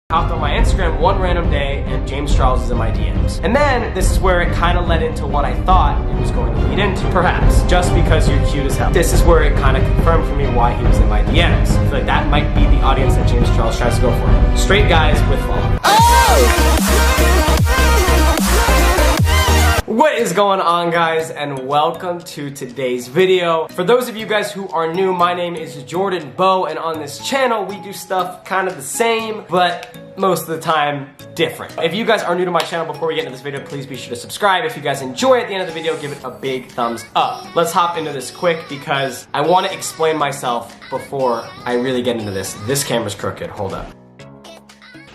Hopped on my Instagram one random day and James Charles is in my DMs. And then this is where it kind of led into what I thought it was going to lead into. Perhaps just because you're cute as hell. This is where it kind of confirmed for me why he was in my DMs. I feel like that might be the audience that James Charles tries to go for. Straight guys with followers. What is going on, guys, and welcome to today's video. For those of you guys who are new, my name is Jordan Beau, and on this channel we do stuff kind of the same, but most of the time different. If you guys are new to my channel, before we get into this video, please be sure to subscribe. If you guys enjoy at the end of the video, give it a big thumbs up. Let's hop into this quick because I want to explain myself before I really get into this. This camera's crooked, hold up.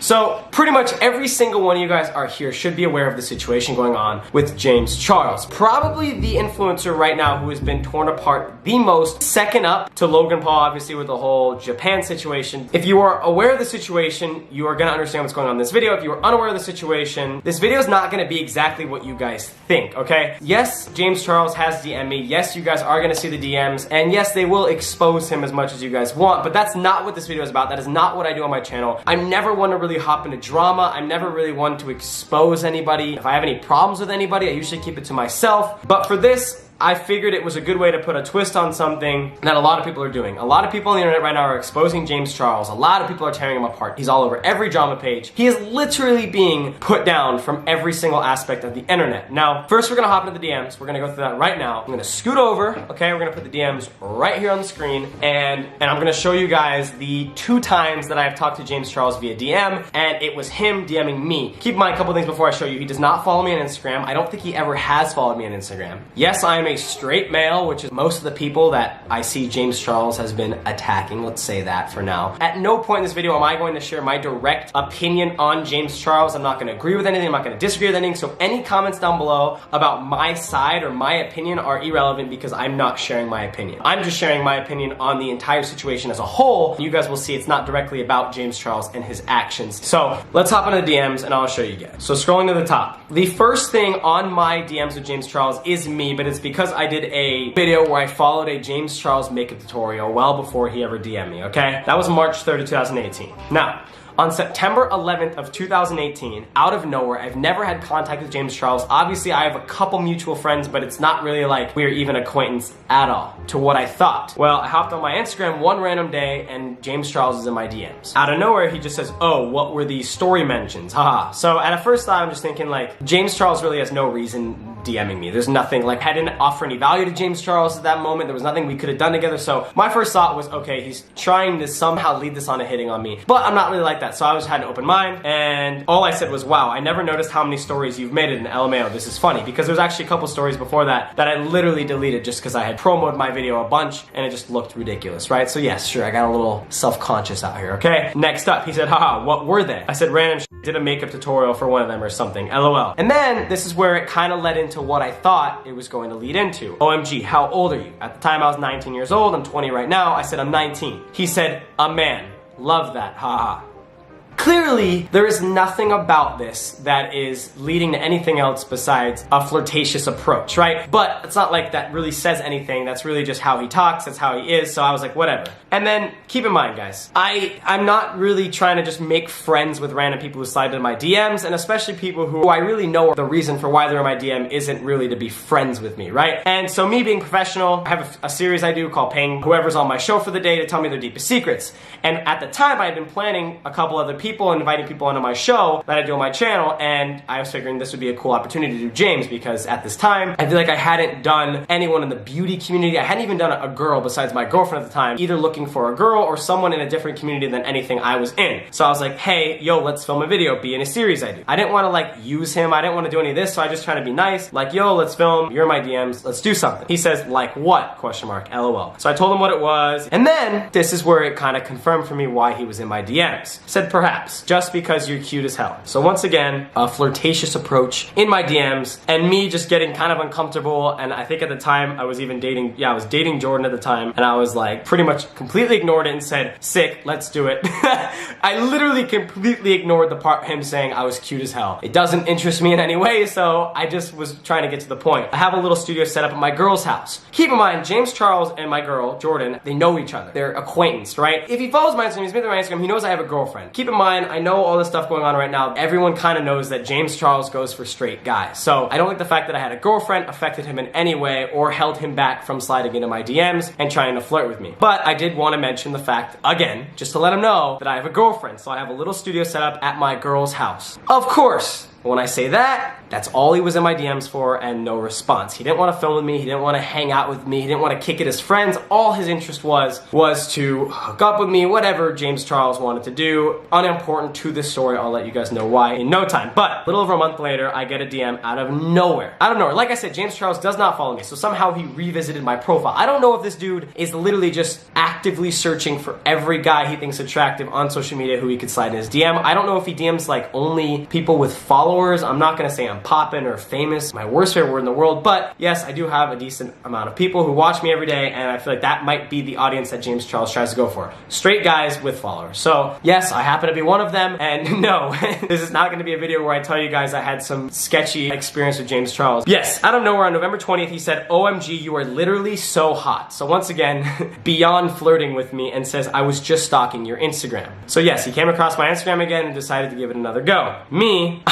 So, pretty much every single one of you guys are here should be aware of the situation going on with James Charles. Probably the influencer right now who has been torn apart the most, second up to Logan Paul, obviously, with the whole Japan situation. If you are aware of the situation, you are gonna understand what's going on in this video. If you are unaware of the situation, this video is not gonna be exactly what you guys think, okay? Yes, James Charles has DM'd me. Yes, you guys are gonna see the DMs. And yes, they will expose him as much as you guys want, but that's not what this video is about. That is not what I do on my channel. I'm never one to really hop into drama. I'm never really one to expose anybody. If I have any problems with anybody, I usually keep it to myself. But for this, I figured it was a good way to put a twist on something that a lot of people are doing. A lot of people on the internet right now are exposing James Charles. A lot of people are tearing him apart. He's all over every drama page. He is literally being put down from every single aspect of the internet. Now, first we're gonna hop into the DMs. We're gonna go through that right now. I'm gonna scoot over, okay? We're gonna put the DMs right here on the screen, and I'm gonna show you guys the 2 times that I have talked to James Charles via DM, and it was him DMing me. Keep in mind a couple things before I show you. He does not follow me on Instagram. I don't think he ever has followed me on Instagram. Yes, I am a straight male, which is most of the people that I see James Charles has been attacking. Let's say that for now. At no point in this video am I going to share my direct opinion on James Charles. I'm not going to agree with anything. I'm not going to disagree with anything. So any comments down below about my side or my opinion are irrelevant because I'm not sharing my opinion. I'm just sharing my opinion on the entire situation as a whole. You guys will see it's not directly about James Charles and his actions. So let's hop into the DMs and I'll show you guys. So scrolling to the top. The first thing on my DMs with James Charles is me, but it's because I did a video where I followed a James Charles makeup tutorial well before he ever DM'd me, okay? That was March 3rd of 2018. Now, on September 11th of 2018, out of nowhere, I've never had contact with James Charles. Obviously, I have a couple mutual friends, but it's not really like we're even acquaintance at all, to what I thought. Well, I hopped on my Instagram one random day, and James Charles is in my DMs. Out of nowhere, he just says, oh, what were these story mentions? Haha. So at a first thought, I'm just thinking like, James Charles really has no reason DMing me. There's nothing, like, I didn't offer any value to James Charles at that moment. There was nothing we could have done together. So my first thought was, okay, he's trying to somehow lead this on to hitting on me, but I'm not really like that. So I had an open mind, and all I said was, wow, I never noticed how many stories you've made it in LMAO. This is funny, because there was actually a couple stories before that I literally deleted just because I had promoted my video a bunch and it just looked ridiculous, right? So yes, sure, I got a little self-conscious out here, okay? Next up, he said, haha, what were they? I said, random did a makeup tutorial for one of them or something, LOL. And then this is where it kind of led into what I thought it was going to lead into. OMG, how old are you? At the time I was 19 years old, I'm 20 right now. I said, I'm 19. He said, a man. Love that, haha. Clearly, there is nothing about this that is leading to anything else besides a flirtatious approach, right? But it's not like that really says anything. That's really just how he talks. That's how he is. So I was like, whatever. And then keep in mind, guys, I'm not really trying to just make friends with random people who slide into my DMs, and especially people who I really know the reason for why they're in my DM isn't really to be friends with me, right? And so me being professional, I have a series I do called paying whoever's on my show for the day to tell me their deepest secrets. And at the time, I had been planning a couple other people and inviting people onto my show that I do on my channel, and I was figuring this would be a cool opportunity to do James, because at this time, I feel like I hadn't done anyone in the beauty community. I hadn't even done a girl besides my girlfriend at the time, either looking for a girl or someone in a different community than anything I was in. So I was like, hey, yo, let's film a video, be in a series I do. I didn't want to like use him, I didn't want to do any of this, so I just tried to be nice, like, yo, let's film, you're in my DMs, let's do something. He says, like what? Question mark, LOL. So I told him what it was, and then this is where it kind of confirmed for me why he was in my DMs. Said, perhaps, just because you're cute as hell. So once again, a flirtatious approach in my DMs, and me just getting kind of uncomfortable. And I think at the time I was even dating, I was dating Jordan at the time, and I was like pretty much completely ignored it and said, sick, let's do it. I literally completely ignored the part him saying I was cute as hell. It doesn't interest me in any way, so I just was trying to get to the point. I have a little studio set up at my girl's house. Keep in mind, James Charles and my girl, Jordan, they know each other. They're acquaintanced, right? If he follows my Instagram, he's been through my Instagram, he knows I have a girlfriend. Keep in mind, fine. I know all this stuff going on right now. Everyone kind of knows that James Charles goes for straight guys. So I don't think the fact that I had a girlfriend affected him in any way or held him back from sliding into my DMs and trying to flirt with me. But I did want to mention the fact, again, just to let him know that I have a girlfriend. So I have a little studio set up at my girl's house. Of course, when I say that, that's all he was in my DMs for, and no response. He didn't want to film with me. He didn't want to hang out with me. He didn't want to kick it as friends. All his interest was to hook up with me, whatever James Charles wanted to do. Unimportant to this story. I'll let you guys know why in no time. But a little over a month later, I get a DM out of nowhere. Out of nowhere. Like I said, James Charles does not follow me, so somehow he revisited my profile. I don't know if this dude is literally just actively searching for every guy he thinks attractive on social media who he could slide in his DM. I don't know if he DMs like only people with followers. I'm not gonna say I'm poppin' or famous, my worst favorite word in the world, but yes, I do have a decent amount of people who watch me every day, and I feel like that might be the audience that James Charles tries to go for. Straight guys with followers. So yes, I happen to be one of them, and no, this is not gonna be a video where I tell you guys I had some sketchy experience with James Charles. Yes, out of nowhere on November 20th, he said, "OMG, you are literally so hot." So once again, beyond flirting with me, and says, "I was just stalking your Instagram." So yes, he came across my Instagram again and decided to give it another go. Me,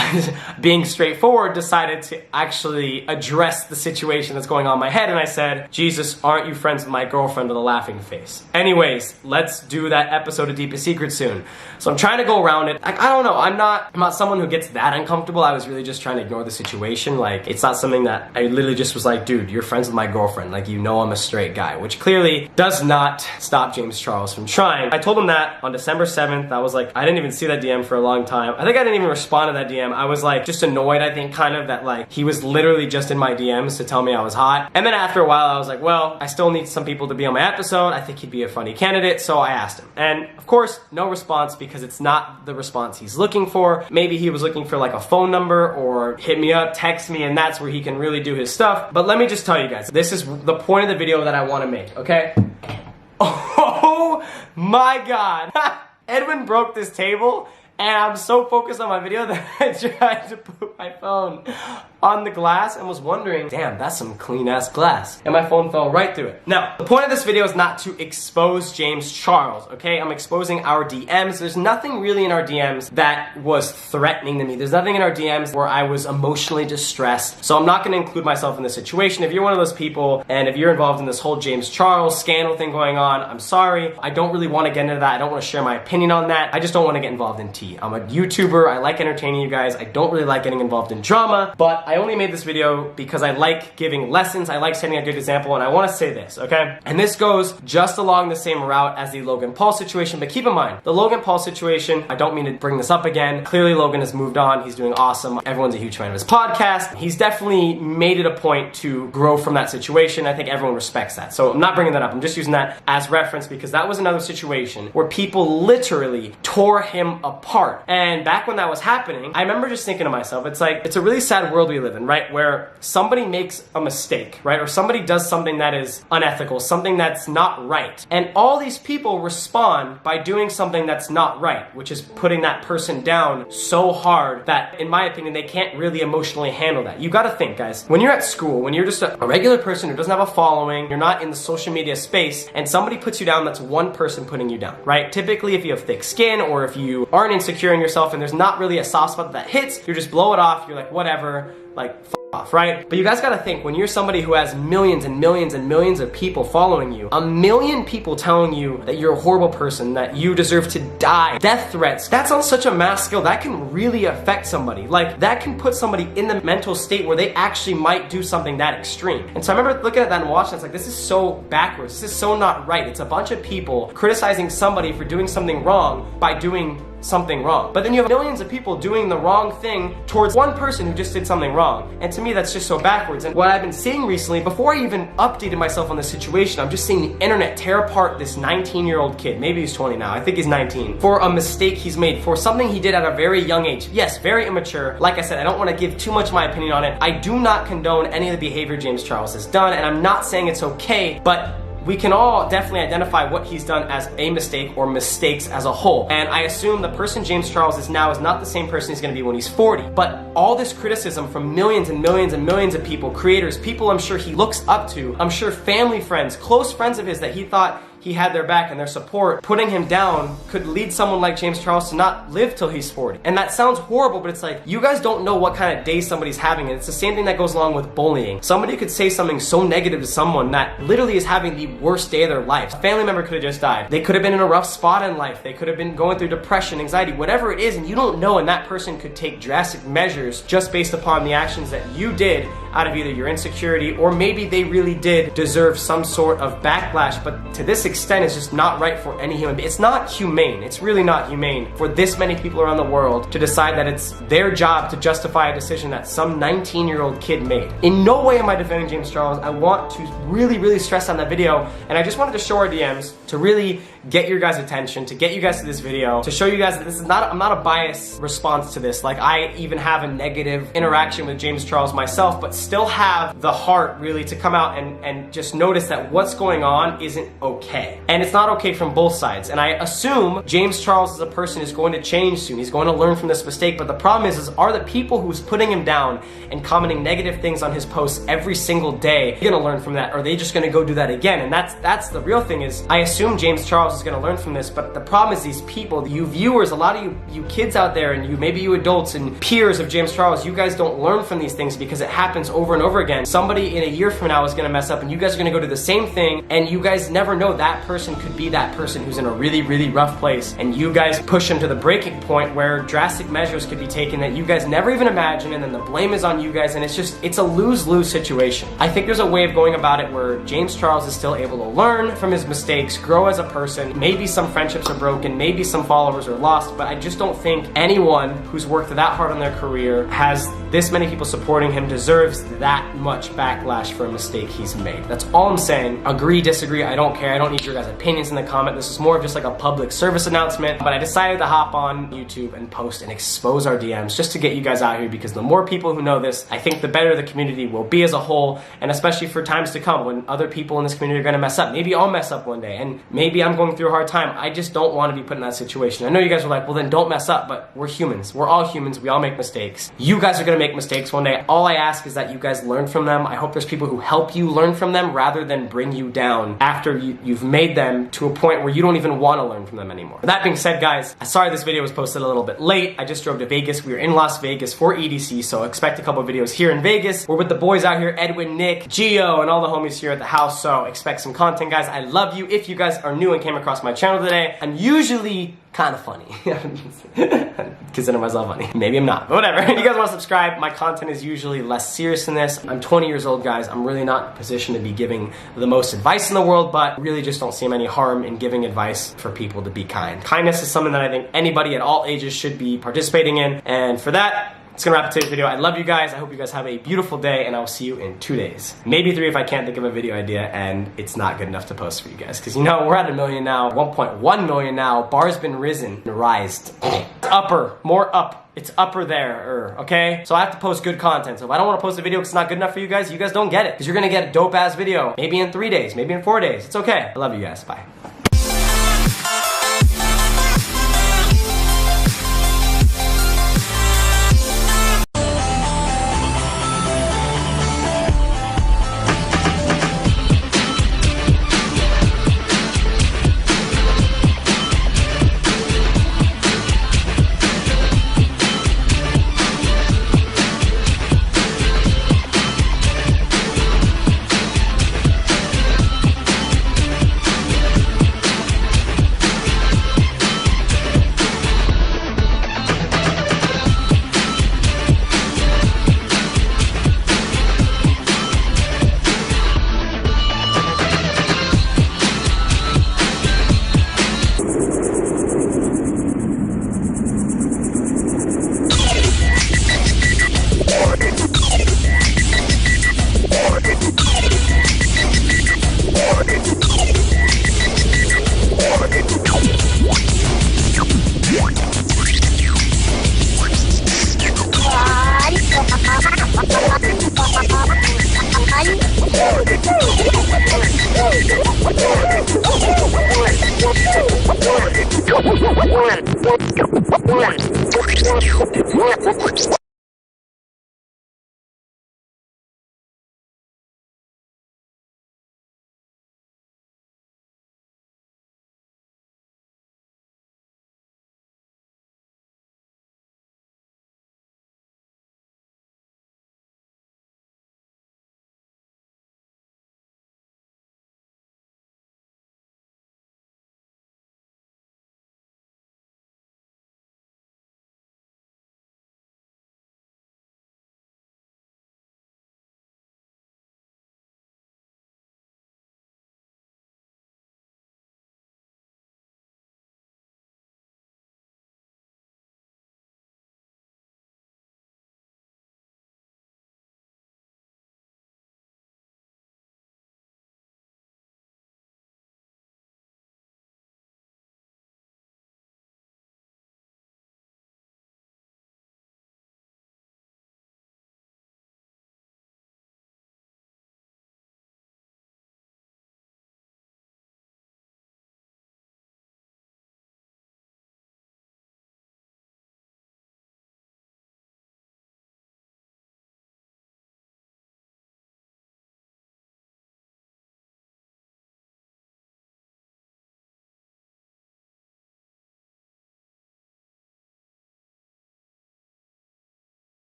being straightforward, decided to actually address the situation that's going on in my head, and I said, "Jesus, aren't you friends with my girlfriend?" with a laughing face. Anyways, let's do that episode of Deepest Secret soon. So I'm trying to go around it. Like, I don't know, I'm not someone who gets that uncomfortable. I was really just trying to ignore the situation. Like, it's not something that I literally just was like, dude, you're friends with my girlfriend. Like, you know I'm a straight guy, which clearly does not stop James Charles from trying. I told him that on December 7th. I was like, I didn't even see that DM for a long time. I think I didn't even respond to that DM. I was like, just annoyed, I think, kind of that like he was literally just in my DMs to tell me I was hot. And then after a while, I was like, well, I still need some people to be on my episode. I think he'd be a funny candidate. So I asked him. And of course, no response, because it's not the response he's looking for. Maybe he was looking for like a phone number or hit me up, text me, and that's where he can really do his stuff. But let me just tell you guys, this is the point of the video that I want to make, okay? Oh my God. Edwin broke this table, and I'm so focused on my video that I tried to put my phone on the glass and was wondering, damn, that's some clean ass glass. And my phone fell right through it. Now, the point of this video is not to expose James Charles, okay? I'm exposing our DMs. There's nothing really in our DMs that was threatening to me. There's nothing in our DMs where I was emotionally distressed. So I'm not gonna include myself in this situation. If you're one of those people, and if you're involved in this whole James Charles scandal thing going on, I'm sorry. I don't really wanna get into that. I don't wanna share my opinion on that. I just don't wanna get involved in tea. I'm a YouTuber. I like entertaining you guys. I don't really like getting involved in drama, but I only made this video because I like giving lessons. I like setting a good example, and I want to say this, okay? And this goes just along the same route as the Logan Paul situation, but keep in mind, the Logan Paul situation, I don't mean to bring this up again. Clearly, Logan has moved on. He's doing awesome. Everyone's a huge fan of his podcast. He's definitely made it a point to grow from that situation. I think everyone respects that. So I'm not bringing that up. I'm just using that as reference because that was another situation where people literally tore him apart. And back when that was happening, I remember just thinking to myself, it's like, it's a really sad world we live in, right? Where somebody makes a mistake, right? Or somebody does something that is unethical, something that's not right. And all these people respond by doing something that's not right, which is putting that person down so hard that, in my opinion, they can't really emotionally handle that. You gotta think, guys, when you're at school, when you're just a regular person who doesn't have a following, you're not in the social media space, and somebody puts you down, that's one person putting you down, right? Typically, if you have thick skin or if you aren't insecure in yourself and there's not really a soft spot that hits, you just blow it off, you're like, whatever, like, off, right? But you guys gotta think, when you're somebody who has millions and millions and millions of people following you, a million people telling you that you're a horrible person, that you deserve to die, death threats, that's on such a mass scale, that can really affect somebody. Like, that can put somebody in the mental state where they actually might do something that extreme. And so I remember looking at that and watching, it's like, this is so backwards, this is so not right. It's a bunch of people criticizing somebody for doing something wrong by doing something wrong. But then you have millions of people doing the wrong thing towards one person who just did something wrong. And to me, that's just so backwards. And what I've been seeing recently, before I even updated myself on this situation, I'm just seeing the internet tear apart this 19-year-old kid, maybe he's 20 now, I think he's 19, for a mistake he's made, for something he did at a very young age. Yes, very immature. Like I said, I don't want to give too much of my opinion on it. I do not condone any of the behavior James Charles has done, and I'm not saying it's okay, but we can all definitely identify what he's done as a mistake or mistakes as a whole. And I assume the person James Charles is now is not the same person he's gonna be when he's 40. But all this criticism from millions and millions and millions of people, creators, people I'm sure he looks up to, I'm sure family friends, close friends of his that he thought he had their back and their support, putting him down could lead someone like James Charles to not live till he's 40. And that sounds horrible, but it's like, you guys don't know what kind of day somebody's having, and it's the same thing that goes along with bullying. Somebody could say something so negative to someone that literally is having the worst day of their life. A family member could have just died. They could have been in a rough spot in life. They could have been going through depression, anxiety, whatever it is, and you don't know, and that person could take drastic measures just based upon the actions that you did out of either your insecurity, or maybe they really did deserve some sort of backlash. But to this extent, it's just not right for any human being. It's not humane. It's really not humane for this many people around the world to decide that it's their job to justify a decision that some 19-year-old kid made. In no way am I defending James Charles. I want to really stress on that video, and I just wanted to show our DMs to really get your guys' attention, to get you guys to this video, to show you guys that this is not, I'm not a biased response to this. Like, I even have a negative interaction with James Charles myself, but still have the heart really to come out and just notice that what's going on isn't okay. And it's not okay from both sides. And I assume James Charles as a person is going to change soon. He's going to learn from this mistake, but the problem is are the people who's putting him down and commenting negative things on his posts every single day gonna learn from that, or are they just gonna go do that again? And that's the real thing. Is I assume James Charles is gonna learn from this, but the problem is these people, you viewers, a lot of you kids out there, and maybe you adults and peers of James Charles, you guys don't learn from these things because it happens over and over again. Somebody in a year from now is gonna mess up, and you guys are gonna go do the same thing, and you guys never know, that person could be that person who's in a really rough place, and you guys push them to the breaking point where drastic measures could be taken that you guys never even imagined, and then the blame is on you guys, and it's a lose-lose situation. I think there's a way of going about it where James Charles is still able to learn from his mistakes, grow as a person. Maybe some friendships are broken, maybe some followers are lost, but I just don't think anyone who's worked that hard on their career, has this many people supporting him, deserves that much backlash for a mistake he's made. That's all I'm saying. Agree, disagree, I don't care. I don't need your guys' opinions in the comment. This is more of just like a public service announcement, but I decided to hop on YouTube and post and expose our DMs just to get you guys out here, because the more people who know this, I think the better the community will be as a whole, and especially for times to come when other people in this community are gonna mess up. Maybe I'll mess up one day, and maybe I'm going through a hard time. I just don't want to be put in that situation. I know you guys are like, well then don't mess up, but we're humans. We're all humans. We all make mistakes. You guys are gonna make mistakes one day. All I ask is that you guys learn from them. I hope there's people who help you learn from them rather than bring you down after you've made them to a point where you don't even want to learn from them anymore. That being said, guys, sorry this video was posted a little bit late. I just drove to Vegas. We were in Las Vegas for EDC, so expect a couple videos here in Vegas. We're with the boys out here, Edwin, Nick, Gio, and all the homies here at the house, so expect some content, guys. I love you. If you guys are new and came across my channel today, I'm usually kind of funny. Consider myself funny. Maybe I'm not, but whatever. If you guys want to subscribe, my content is usually less serious than this. I'm 20 years old, guys. I'm really not in a position to be giving the most advice in the world, but really just don't see any harm in giving advice for people to be kind. Kindness is something that I think anybody at all ages should be participating in, and for that, it's gonna wrap up today's video. I love you guys. I hope you guys have a beautiful day, and I will see you in 2 days. Maybe 3 if I can't think of a video idea and it's not good enough to post for you guys. Because you know, we're at 1 million now, 1.1 million now. Bar's been rised. Upper, more up. It's upper there, okay? So I have to post good content. So if I don't want to post a video because it's not good enough for you guys don't get it. Because you're gonna get a dope ass video. Maybe in 3 days, maybe in 4 days. It's okay. I love you guys. Bye. One.